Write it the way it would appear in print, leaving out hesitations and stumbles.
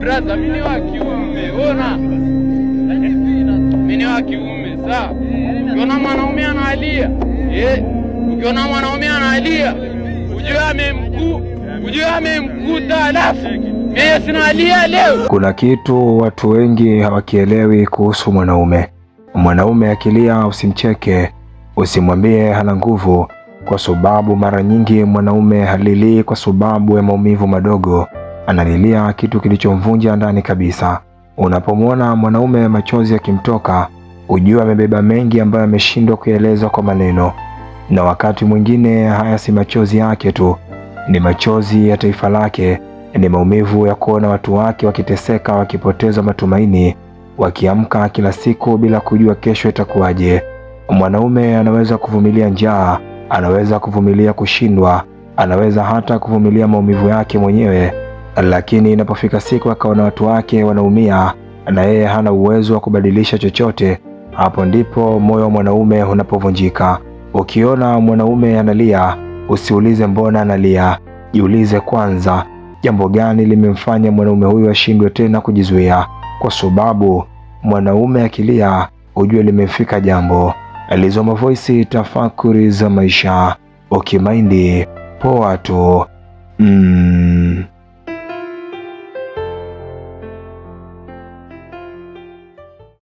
Brother, mimi ni wa kiume, ona. Mimi ni wa kiume, sawa? Ukiona mwanaume analia, ukiona mwanaume analia, ujue amemkuta alafu mimi sinalia leo. Kuna kitu watu wengi hawakielewi kuhusu mwanaume. Mwanaume akilia usimcheke, usimwambie hana nguvu, kwa sababu mara nyingi mwanaume halilii kwa sababu ya maumivu madogo, analilia kitu kilichomvunja ndani kabisa. Unapomwona mwanaume machozi yakimtoka, ujue amebeba mengi ambayo ameshindwa kueleza kwa maneno. Na wakati mwingine haya si machozi yake tu, ni machozi ya taifa lake, ni maumivu ya kuona watu wake wakiteseka, wakipoteza matumaini, wakiamka kila siku bila kujua kesho itakuwaje. Mwanaume anaweza kuvumilia njaa, anaweza kuvumilia kushindwa, anaweza hata kuvumilia maumivu yake mwenyewe, lakini inapofika siku akaona watu wake wanaumia na yeye hana uwezo wa kubadilisha chochote, hapo ndipo moyo wa mwanaume unapovunjika. Ukiona mwanaume analia, usiulize mbona analia, jiulize kwanza, jambo gani limemfanya mwanaume huyu ashindwe tena kujizuia? Kwa sababu mwanaume akilia, ujue limefika jambo. Alizoma Voice, tafakuri za maisha. Ukimaindi poa tu.